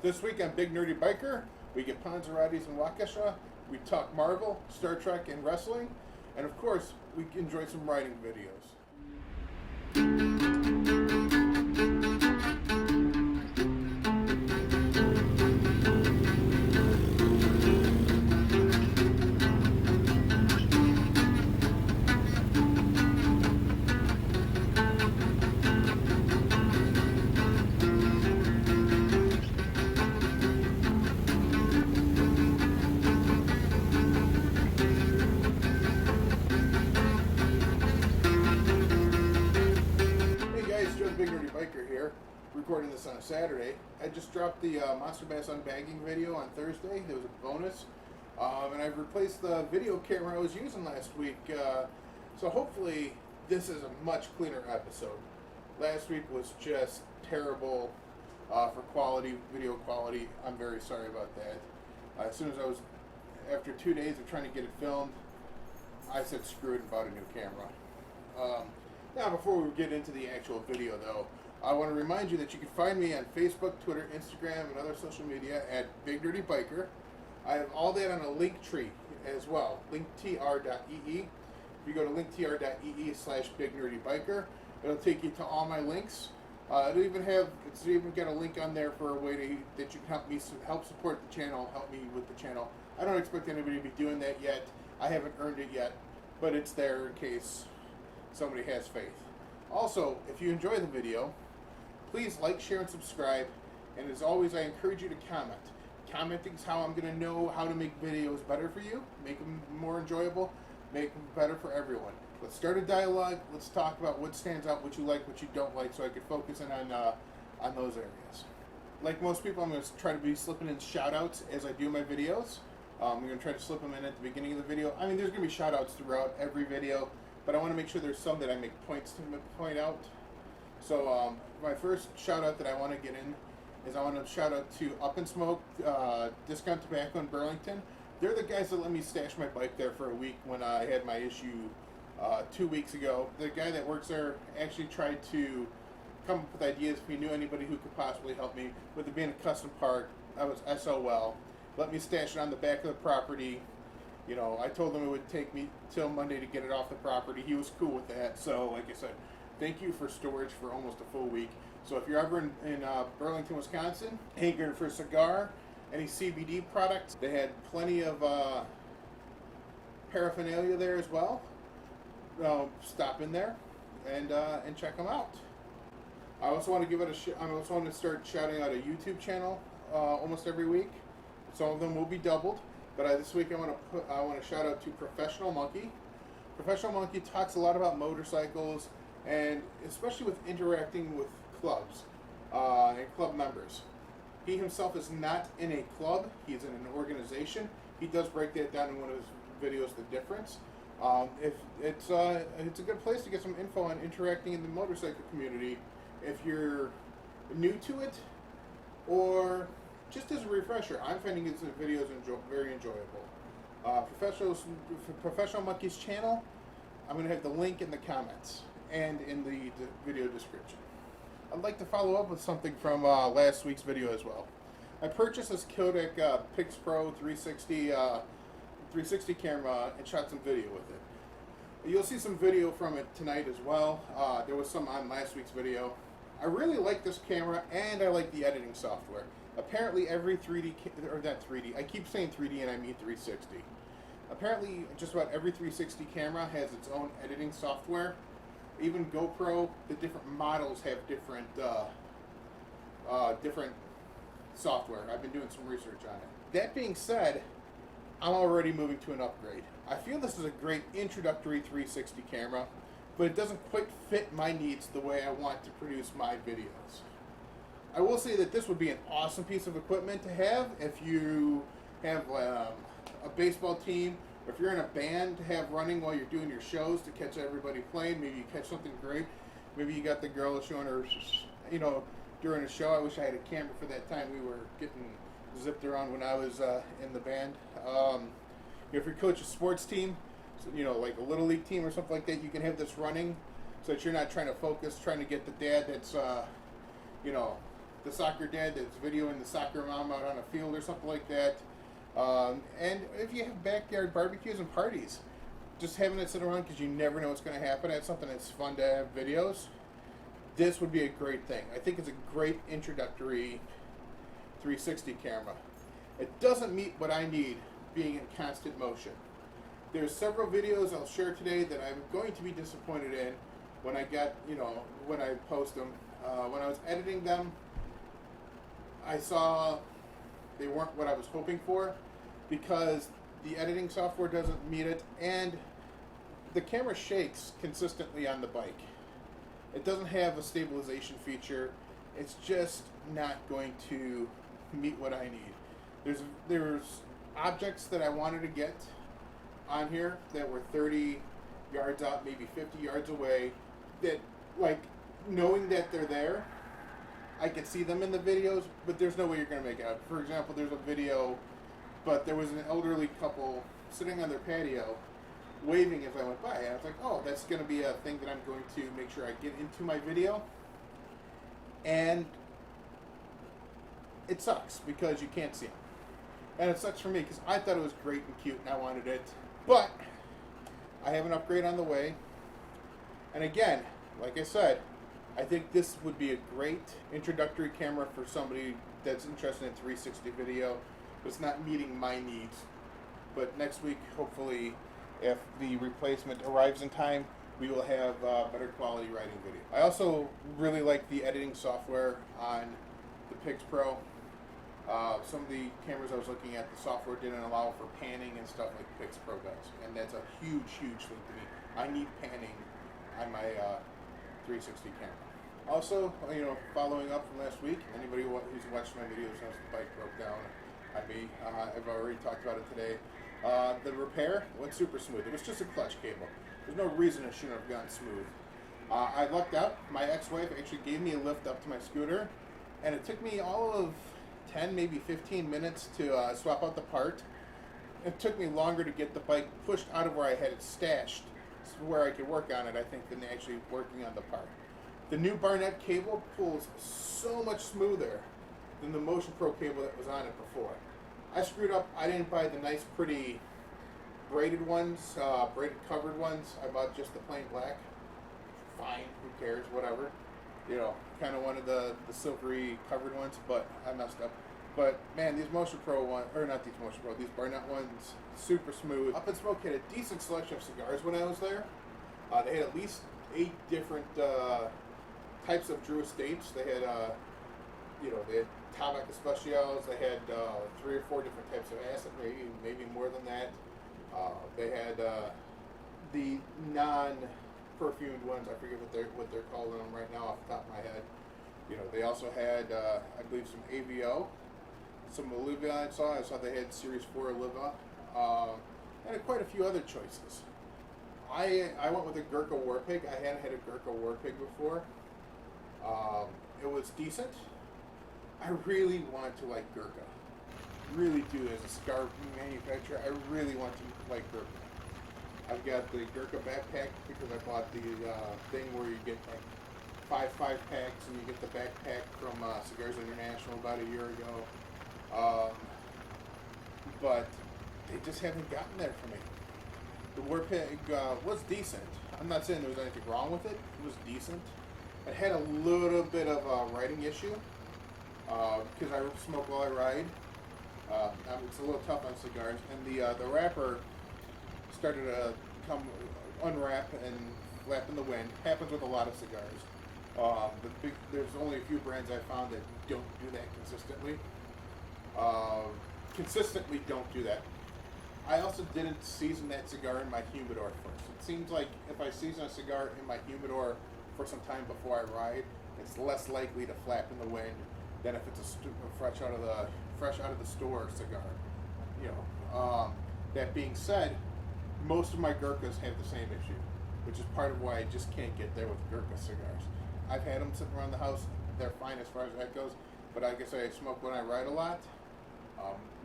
This week on Big Nerdy Biker, we get Ponzarottis and Waukesha, we talk Marvel, Star Trek, and wrestling, and of course, we enjoy some riding videos. Big Nerdy Biker here, recording this on a Saturday. I just dropped the Monster Bass unbagging video on Thursday. There was a bonus, and I've replaced the video camera I was using last week. So hopefully this is a much cleaner episode. Last week was just terrible for quality, video quality. I'm very sorry about that. As soon as after 2 days of trying to get it filmed, I said screw it and bought a new camera. Now, before we get into the actual video, though, I want to remind you that you can find me on Facebook, Twitter, Instagram, and other social media at Big Nerdy Biker. I have all that on a link tree as well, linktr.ee. If you go to linktr.ee/BigNerdyBiker, it'll take you to all my links. It's even got a link on there for a way that you can help support the channel, help me with the channel. I don't expect anybody to be doing that yet. I haven't earned it yet, but it's there in case somebody has faith. Also, if you enjoy the video, please like, share, and subscribe. And as always, I encourage you to comment. Commenting is how I'm going to know how to make videos better for you, make them more enjoyable, make them better for everyone. Let's start a dialogue. Let's talk about what stands out, what you like, what you don't like, so I can focus in on those areas. Like most people, I'm going to try to be slipping in shout-outs as I do my videos. I'm going to try to slip them in at the beginning of the video. I mean, there's going to be shout-outs throughout every video, but I want to make sure there's some that I make points to point out. So my first shout out that I want to get in is I want to shout out to Up and Smoke, Discount Tobacco in Burlington. They're the guys that let me stash my bike there for a week when I had my issue 2 weeks ago. The guy that works there actually tried to come up with ideas if he knew anybody who could possibly help me. With it being a custom part, I was SOL. Let me stash it on the back of the property. You know, I told him it would take me till Monday to get it off the property. He was cool with that. So, like I said, thank you for storage for almost a full week. So if you're ever in Burlington, Wisconsin, hankering for a cigar, any CBD products, they had plenty of paraphernalia there as well. Stop in there and check them out. I also want to give it I also want to start shouting out a YouTube channel almost every week. Some of them will be doubled. But this week I want to shout out to Professional Monkey. Professional Monkey talks a lot about motorcycles, and especially with interacting with clubs and club members. He himself is not in a club; he's in an organization. He does break that down in one of his videos, the difference. If it's a good place to get some info on interacting in the motorcycle community if you're new to it, or just as a refresher. I'm finding his videos very enjoyable. Professional Monkey's channel, I'm going to have the link in the comments and in the video description. I'd like to follow up with something from last week's video as well. I purchased this Kodak Pix Pro 360 camera and shot some video with it. You'll see some video from it tonight as well. There was some on last week's video. I really like this camera, and I like the editing software. Apparently every 3D, or not 3D, I keep saying 3D and I mean 360. Apparently just about every 360 camera has its own editing software. Even GoPro, the different models have different different software. I've been doing some research on it. That being said, I'm already moving to an upgrade. I feel this is a great introductory 360 camera, but it doesn't quite fit my needs the way I want to produce my videos. I will say that this would be an awesome piece of equipment to have if you have a baseball team, or if you're in a band to have running while you're doing your shows to catch everybody playing. Maybe you catch something great. Maybe you got the girl showing her, during a show. I wish I had a camera for that time we were getting zipped around when I was in the band. If you coach a sports team, like a little league team or something like that, you can have this running so that you're not trying to focus, trying to get the dad that's, the soccer dad that's videoing the soccer mom out on a field or something like that. And if you have backyard barbecues and parties, just having it sit around because you never know what's going to happen at something that's fun to have videos, this would be a great thing. I think it's a great introductory 360 camera. It doesn't meet what I need being in constant motion. There's several videos I'll share today that I'm going to be disappointed in when I get, when I post them. When I was editing them, I saw they weren't what I was hoping for because the editing software doesn't meet it, and the camera shakes consistently on the bike. It doesn't have a stabilization feature. It's just not going to meet what I need. There's objects that I wanted to get on here that were 30 yards out, maybe 50 yards away, that, like, knowing that they're there, I can see them in the videos, but there's no way you're going to make it out. For example, there's a video, but there was an elderly couple sitting on their patio waving as I went by. And I was like, oh, that's going to be a thing that I'm going to make sure I get into my video. And it sucks because you can't see them. And it sucks for me because I thought it was great and cute and I wanted it. But I have an upgrade on the way. And again, like I said, I think this would be a great introductory camera for somebody that's interested in 360 video. It's not meeting my needs. But next week, hopefully, if the replacement arrives in time, we will have better quality writing video. I also really like the editing software on the Pix Pro. Some of the cameras I was looking at, the software didn't allow for panning and stuff like Pix Pro does. And that's a huge, huge thing to me. I need panning on my 360 camera. Also, following up from last week, anybody who's watched my videos knows the bike broke down on me. I've already talked about it today. The repair went super smooth. It was just a clutch cable. There's no reason it shouldn't have gone smooth. I lucked out. My ex-wife actually gave me a lift up to my scooter, and it took me all of 10, maybe 15 minutes to swap out the part. It took me longer to get the bike pushed out of where I had it stashed, where I could work on it, I think, than actually working on the part. The new Barnett cable pulls so much smoother than the Motion Pro cable that was on it before. I screwed up. I didn't buy the nice, pretty braided ones, braided covered ones. I bought just the plain black. Fine, who cares, whatever. Kind of wanted the silvery covered ones, but I messed up. But man, these Motion Pro ones, or not these Motion Pro, these Barnett ones, super smooth. Up in Smoke had a decent selection of cigars when I was there. They had at least 8 different types of Drew Estates. They had, they had Tabac Especials. They had 3 or 4 different types of acid, maybe more than that. They had the non-perfumed ones. I forget what they're calling them right now off the top of my head. They also had, I believe, some AVO, some Oliva. I saw they had Series 4 Oliva, and quite a few other choices. I went with a Gurkha War Pig. I hadn't had a Gurkha War Pig before. It was decent. I really want to like Gurkha. Really do. As a cigar manufacturer, I really want to like Gurkha. I've got the Gurkha backpack because I bought the thing where you get like 5 packs and you get the backpack from Cigars International about a year ago. But they just haven't gotten there for me. The War Pig was decent. I'm not saying there was anything wrong with it. It was decent. It had a little bit of a writing issue because I smoke while I ride. It's a little tough on cigars, and the wrapper started to unwrap and flap in the wind. Happens with a lot of cigars. There's only a few brands I found that don't do that consistently. Consistently don't do that. I also didn't season that cigar in my humidor first. It seems like if I season a cigar in my humidor for some time before I ride, it's less likely to flap in the wind than if it's a fresh out of the store cigar. That being said, most of my Gurkhas have the same issue, which is part of why I just can't get there with Gurkha cigars. I've had them sitting around the house. They're fine as far as that goes, but like I say, I smoke when I ride a lot.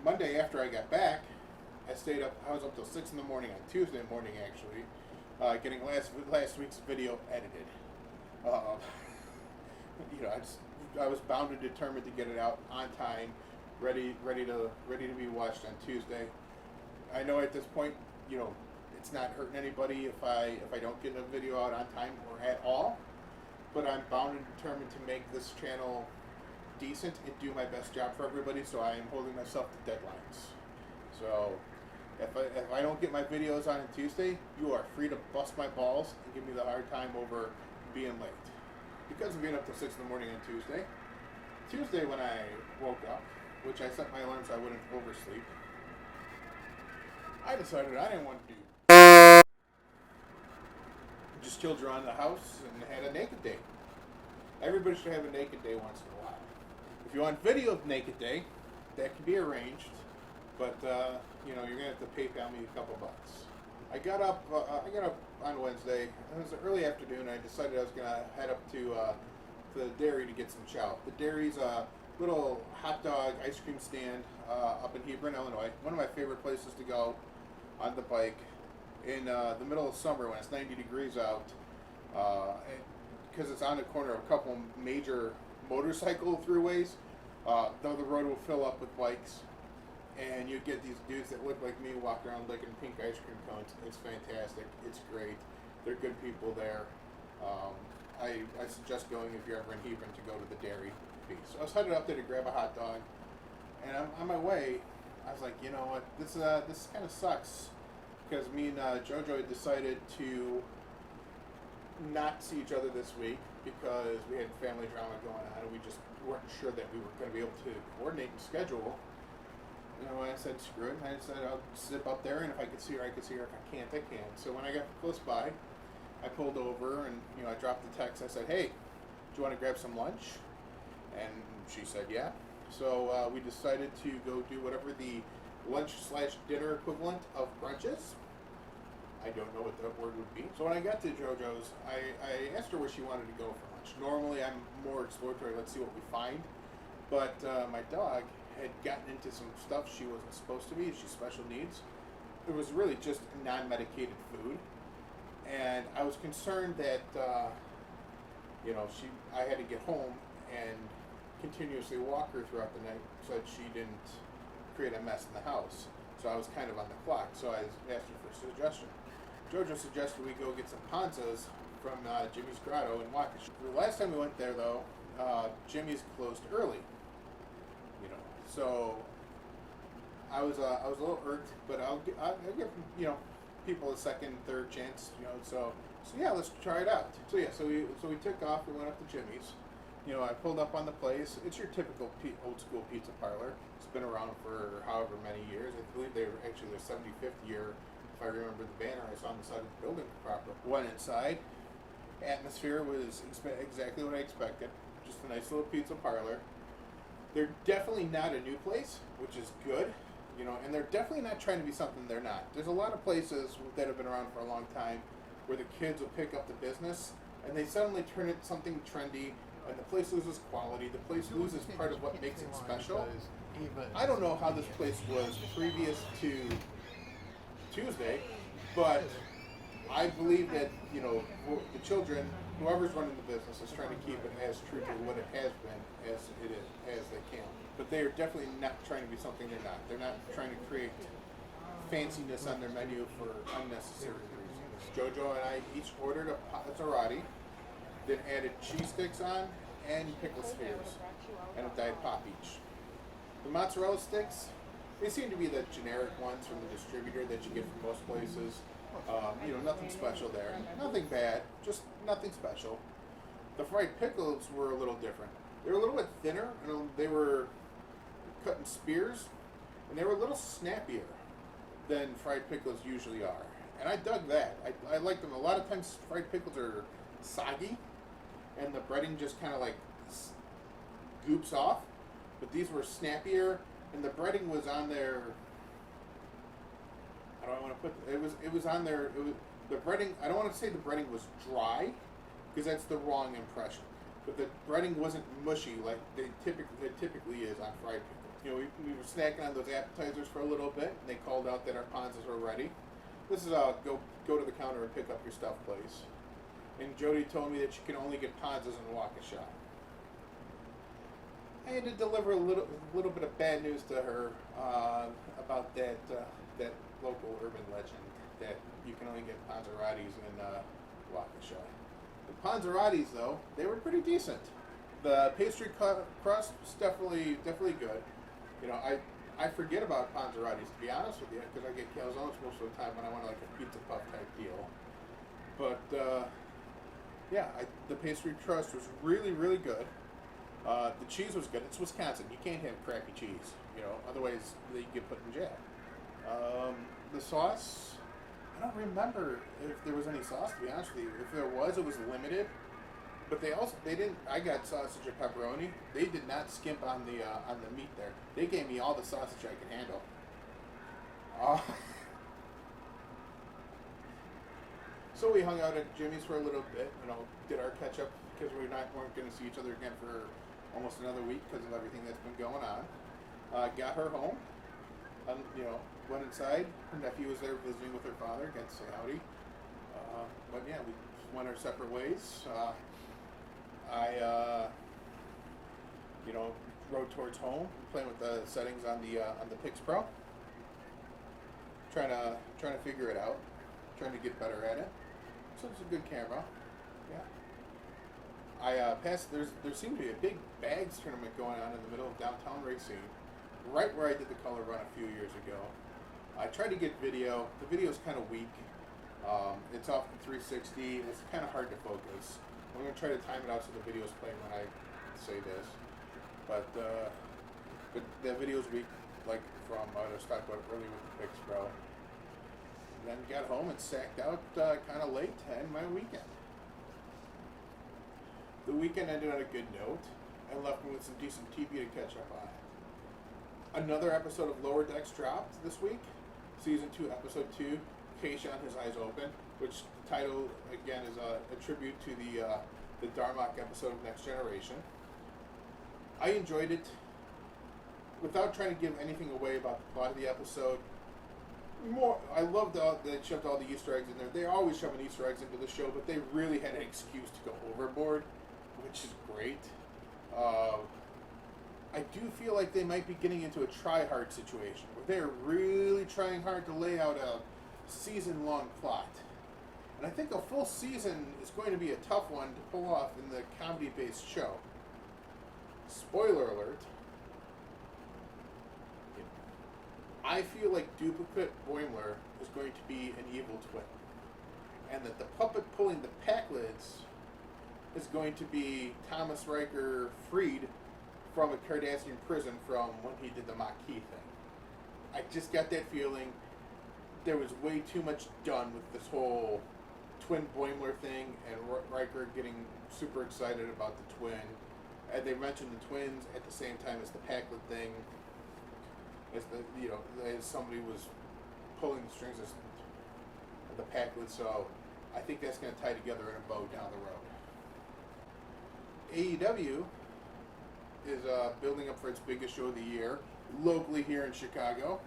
Monday after I got back, I was up till 6 in the morning on Tuesday morning, actually, getting last week's video edited. I just I was bound and determined to get it out on time, ready to be watched on Tuesday. I know at this point, you know, it's not hurting anybody if I don't get a video out on time or at all, but I'm bound and determined to make this channel decent and do my best job for everybody, so I am holding myself to deadlines. So if I don't get my videos on Tuesday, you are free to bust my balls and give me the hard time over being late. Because of being up till 6 in the morning on Tuesday when I woke up, which I set my alarm so I wouldn't oversleep, I decided I didn't want to do just chilled around the house and had a naked day. Everybody should have a naked day once in a while. If you want video of naked day, that can be arranged, but you know, you're gonna have to PayPal me a couple bucks. I got up on Wednesday. It was an early afternoon. I decided I was gonna head up to the dairy to get some chow. The dairy's a little hot dog ice cream stand up in Hebron, Illinois. One of my favorite places to go on the bike in the middle of summer when it's 90 degrees out, because it's on the corner of a couple major motorcycle throughways. Though the road will fill up with bikes, and you get these dudes that look like me walk around licking pink ice cream cones. It's fantastic. It's great. They're good people there. I suggest going if you're ever in Hebron to go to the dairy piece. So I was headed up there to grab a hot dog, and on my way, I was like, you know what, this kind of sucks, because me and JoJo had decided to not see each other this week because we had family drama going on, and we just weren't sure that we were going to be able to coordinate and schedule. You know, I said, screw it. I said, I'll zip up there, and if I could see her, I could see her. If I can't, I can't. So when I got close by, I pulled over, and, you know, I dropped the text. I said, hey, do you want to grab some lunch? And she said, yeah. So we decided to go do whatever the lunch/dinner equivalent of brunch is. I don't know what that word would be. So when I got to JoJo's, I asked her where she wanted to go for lunch. Normally, I'm more exploratory. Let's see what we find. But my dog had gotten into some stuff she wasn't supposed to be. She's special needs. It was really just non-medicated food. And I was concerned that, you know, I had to get home and continuously walk her throughout the night so that she didn't create a mess in the house. So I was kind of on the clock. So I asked her for a suggestion. JoJo suggested we go get some Ponzas from Jimmy's Grotto in Waukesha. The last time we went there, though, Jimmy's closed early. You know, so I was a little irked, but I'll give you know, people a second, third chance. You know, so yeah, let's try it out. So yeah, so we took off. We went up to Jimmy's. You know, I pulled up on the place. It's your typical old school pizza parlor. It's been around for however many years. I believe they were actually their 75th year. If I remember the banner I saw on the side of the building proper. Went inside. Atmosphere was exactly what I expected. Just a nice little pizza parlor. They're definitely not a new place, which is good. You know, and they're definitely not trying to be something they're not. There's a lot of places that have been around for a long time where the kids will pick up the business and they suddenly turn it something trendy, and the place loses quality. The place loses part of what makes it special. I don't know how this place was previous to Tuesday, but I believe that, you know, the children, whoever's running the business, is trying to keep it as true to what it has been as they can. But they are definitely not trying to be something they're not. They're not trying to create fanciness on their menu for unnecessary reasons. JoJo and I each ordered a Ponzarottis, then added cheese sticks on and pickle spheres, and a Diet Pop each. The mozzarella sticks, they seem to be the generic ones from the distributor that you get from most places. You know, nothing special there. Nothing bad, just nothing special. The fried pickles were a little different. They were a little bit thinner, and they were cut in spears, and they were a little snappier than fried pickles usually are. And I dug that. I like them. A lot of times fried pickles are soggy, and the breading just kind of like goops off. But these were snappier, and the breading was on there. How do I want to put it? It was on there. It was the breading. I don't want to say the breading was dry, because that's the wrong impression. But the breading wasn't mushy like it typically is on fried pickles. You know, we were snacking on those appetizers for a little bit, and they called out that our Ponzas were ready. This is a go to the counter and pick up your stuff place. And Jody told me that you can only get Ponzas in Waukesha. I had to deliver a little bit of bad news to her about that local urban legend that you can only get Ponzarottis in Waukesha. The Ponzarottis, though, they were pretty decent. The pastry crust was definitely good. You know, I forget about Ponzarottis, to be honest with you, because I get calzones most of the time when I want like a pizza puff type deal. But yeah, the pastry crust was really good. The cheese was good. It's Wisconsin. You can't have crappy cheese, you know, otherwise they get put in jail. The sauce, I don't remember if there was any sauce, to be honest with you. If there was, it was limited. But they didn't. I got sausage and pepperoni. They did not skimp on the meat there. They gave me all the sausage I could handle. So we hung out at Jimmy's for a little bit. You know, did our catch up because weren't going to see each other again for almost another week because of everything that's been going on. Got her home. You know, went inside. Her nephew was there visiting with her father. Got to say howdy. But yeah, we went our separate ways. I you know, rode towards home, playing with the settings on the Pix Pro, trying to figure it out, trying to get better at it. So it's a good camera. Yeah. I passed. There seemed to be a big bags tournament going on in the middle of downtown Racine, right where I did the color run a few years ago. I tried to get video. The video's kind of weak. It's off the 360. It's kind of hard to focus. I'm going to try to time it out so the video's playing when I say this. But the video's weak, like from, I was talking about earlier with the Pix Pro. Then got home and sacked out kind of late to end my weekend. The weekend ended on a good note and left me with some decent TV to catch up on. Another episode of Lower Decks dropped this week. Season 2, Episode 2, Kenosha on His Eyes Open, which the title, again, is a tribute to the Darmok episode of Next Generation. I enjoyed it. Without trying to give anything away about the plot of the episode, I loved that they shoved all the Easter eggs in there. They're always shoving Easter eggs into the show, but they really had an excuse to go overboard, which is great. I do feel like they might be getting into a try-hard situation, where they're really trying hard to lay out a season-long plot. And I think a full season is going to be a tough one to pull off in the comedy-based show. Spoiler alert. I feel like Duplicate Boimler is going to be an evil twin. And that the puppet pulling the pack lids is going to be Thomas Riker freed from a Cardassian prison from when he did the Maquis thing. I just got that feeling. There was way too much done with this whole twin Boimler thing and Riker getting super excited about the twin. And they mentioned the twins at the same time as the Packlet thing. As somebody was pulling the strings of the Packlet, so I think that's going to tie together in a bow down the road. AEW is building up for its biggest show of the year, locally here in Chicago.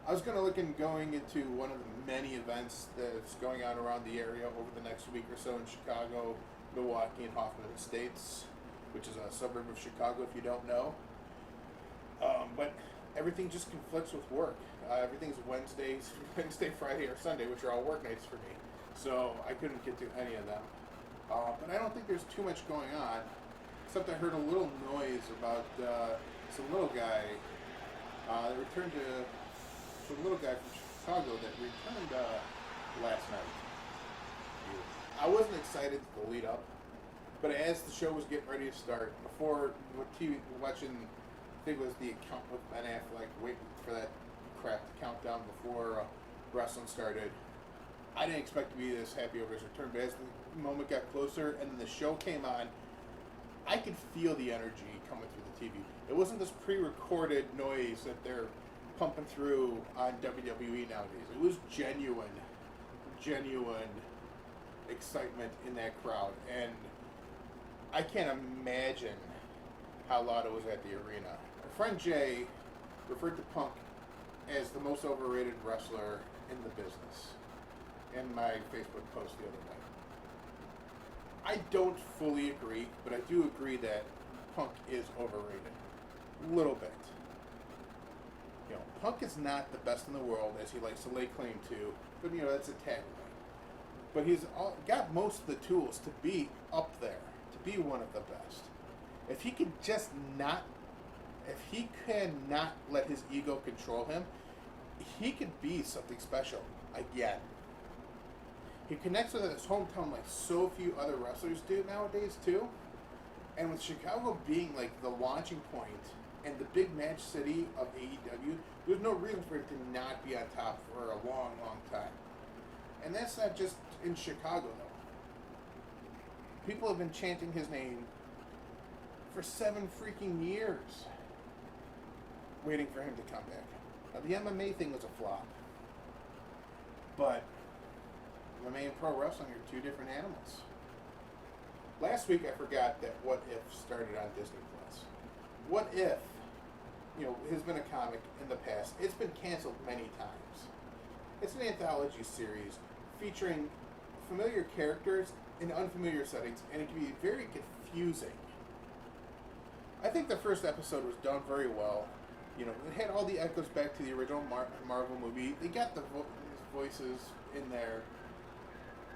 I was going to look into going into one of the many events that's going on around the area over the next week or so in Chicago, Milwaukee, and Hoffman Estates, which is a suburb of Chicago if you don't know. But everything just conflicts with work. Everything's Wednesday, Friday, or Sunday, which are all work nights for me. So I couldn't get to any of them. But I don't think there's too much going on, except I heard a little noise about some little guy some little guy from Chicago that returned last night. I wasn't excited to the lead up, but as the show was getting ready to start, before watching, I think it was the account with Ben Affleck, waiting for that crap to count down before wrestling started. I didn't expect to be this happy over his return, but as the moment got closer and the show came on, I could feel the energy coming through the TV. It wasn't this pre-recorded noise that they're pumping through on WWE nowadays. It was genuine excitement in that crowd, and I can't imagine how loud it was at the arena. My friend Jay referred to Punk as the most overrated wrestler in the business in my Facebook post the other night. I don't fully agree, but I do agree that Punk is overrated. A little bit. You know, Punk is not the best in the world, as he likes to lay claim to, but, you know, that's a tagline. But he's got most of the tools to be up there, to be one of the best. If he can just not, if he cannot let his ego control him, he could be something special again. He connects with his hometown like so few other wrestlers do nowadays too. And with Chicago being like the launching point and the big match city of AEW, there's no reason for him to not be on top for a long, long time. And that's not just in Chicago though. People have been chanting his name for 7 freaking years, waiting for him to come back. Now, the MMA thing was a flop, but MMA and pro wrestling are 2 different animals. Last week I forgot that What If started on Disney Plus. What If, you know, has been a comic in the past. It's been canceled many times. It's an anthology series featuring familiar characters in unfamiliar settings, and it can be very confusing. I think the first episode was done very well. You know, it had all the echoes back to the original Marvel movie. They got the voices in there.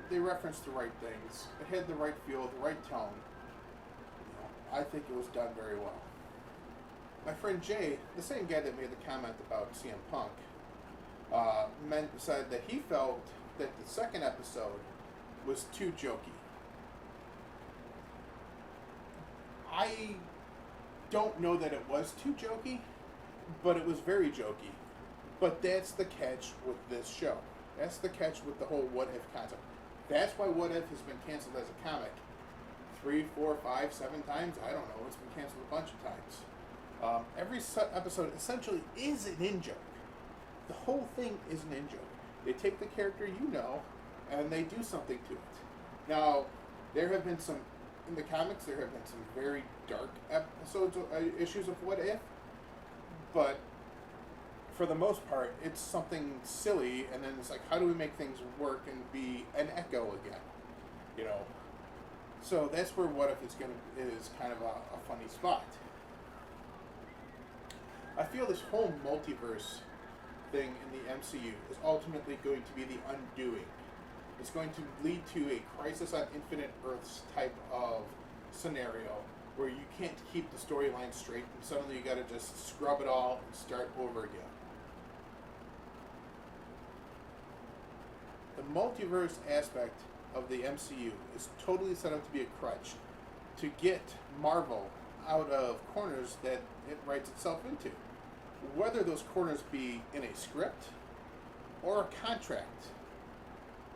They referenced the right things. It had the right feel, the right tone. You know, I think it was done very well. My friend Jay, the same guy that made the comment about CM Punk, said that he felt that the second episode was too jokey. I don't know that it was too jokey, but it was very jokey. But that's the catch with this show. That's the catch with the whole What If concept. That's why What If has been canceled as a comic 3, 4, 5, 7 times. I don't know. It's been canceled a bunch of times. Every episode essentially is an in-joke. The whole thing is an in-joke. They take the character you know, and they do something to it. Now, there have been some, in the comics, there have been some very dark episodes, issues of What If, but for the most part, it's something silly, and then it's like, how do we make things work and be an echo again? You know? So that's where What If is kind of a funny spot. I feel this whole multiverse thing in the MCU is ultimately going to be the undoing. It's going to lead to a Crisis on Infinite Earths type of scenario where you can't keep the storyline straight and suddenly you got to just scrub it all and start over again. The multiverse aspect of the MCU is totally set up to be a crutch to get Marvel out of corners that it writes itself into. Whether those corners be in a script or a contract.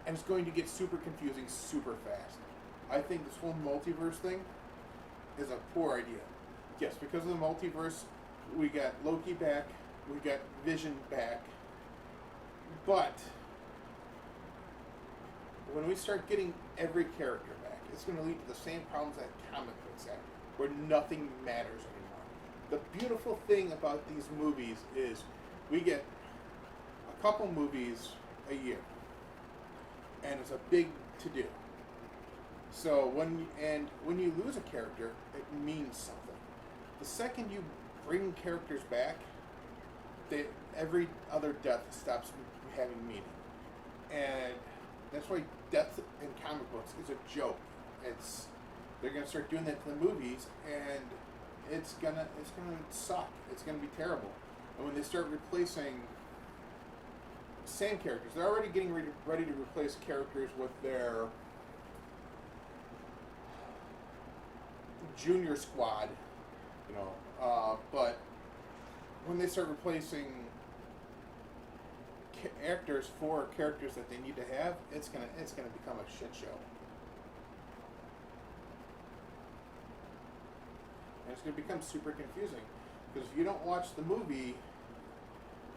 And it's going to get super confusing super fast. I think this whole multiverse thing is a poor idea. Yes, because of the multiverse, we got Loki back, we got Vision back, but when we start getting every character back, it's going to lead to the same problems that comic books have, where nothing matters anymore. The beautiful thing about these movies is we get a couple movies a year, and it's a big to-do. So when you lose a character, it means something. The second you bring characters back, every other death stops having meaning. And that's why death in comic books is a joke. They're gonna start doing that to the movies, and it's gonna suck. It's gonna be terrible. And when they start replacing same characters, they're already getting ready to replace characters with their junior squad, you know. But when they start replacing actors for characters that they need to have, it's gonna become a shit show. And it's gonna become super confusing because if you don't watch the movie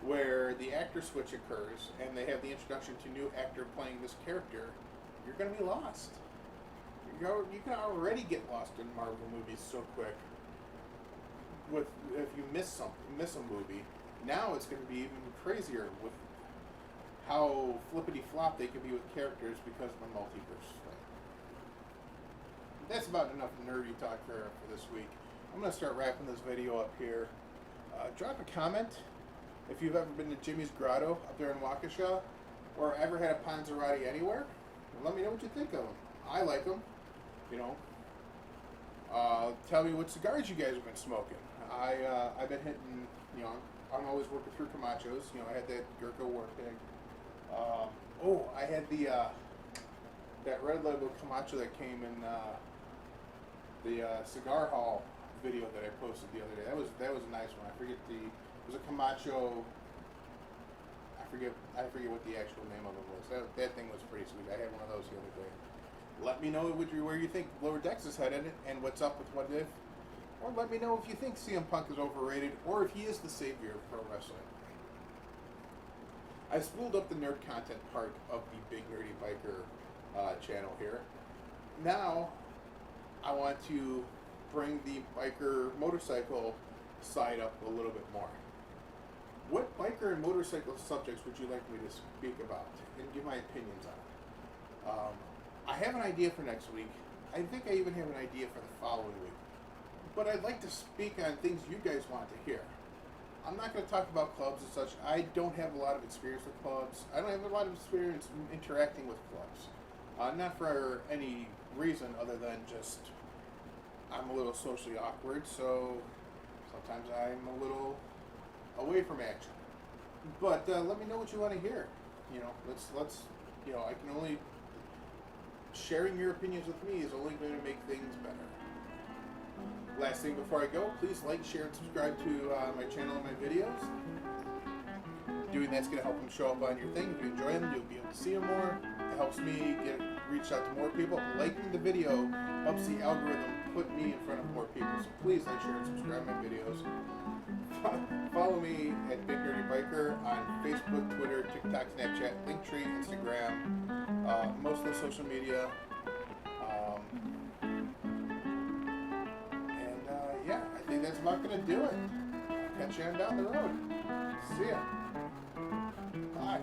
where the actor switch occurs and they have the introduction to new actor playing this character, you're gonna be lost. You can already get lost in Marvel movies so quick. If you miss a movie, now it's going to be even crazier with how flippity-flop they can be with characters because of the multiverse thing. That's about enough nerdy talk for this week. I'm going to start wrapping this video up here. Drop a comment if you've ever been to Jimmy's Grotto up there in Waukesha, or ever had a Ponzarotti anywhere. And let me know what you think of them. I like them. You know. Tell me what cigars you guys have been smoking. I've been hitting, you know, I'm always working through Camachos. You know, I had that Gurkha War Pig. I had the that red label Camacho that came in the cigar haul video that I posted the other day. That was a nice one. I forget it was a Camacho. I forget what the actual name of it was. That thing was pretty sweet. I had one of those the other day. Let me know where you think Lower Decks is headed and what's up with whatif. Or let me know if you think CM Punk is overrated or if he is the savior of pro wrestling. I spooled up the nerd content part of the Big Nerdy Biker channel here. Now, I want to bring the biker motorcycle side up a little bit more. What biker and motorcycle subjects would you like me to speak about and give my opinions on? I have an idea for next week. I think I even have an idea for the following week. But I'd like to speak on things you guys want to hear. I'm not going to talk about clubs and such. I don't have a lot of experience with clubs. I don't have a lot of experience interacting with clubs. Not for any reason other than just I'm a little socially awkward, so sometimes I'm a little away from action. But let me know what you want to hear. You know, let's you know, I can only sharing your opinions with me is only going to make things better. Last thing before I go, please like, share, and subscribe to my channel and my videos. Doing that's going to help them show up on your thing. If you enjoy them, you'll be able to see them more. It helps me reach out to more people. Liking the video helps the algorithm put me in front of more people. So please like, share, and subscribe to my videos. Follow me at Big Nerdy Biker on Facebook, Twitter, TikTok, Snapchat, Linktree, Instagram, most of the social media. Yeah, I think that's about going to do it. Catch you on down the road. See ya. Bye.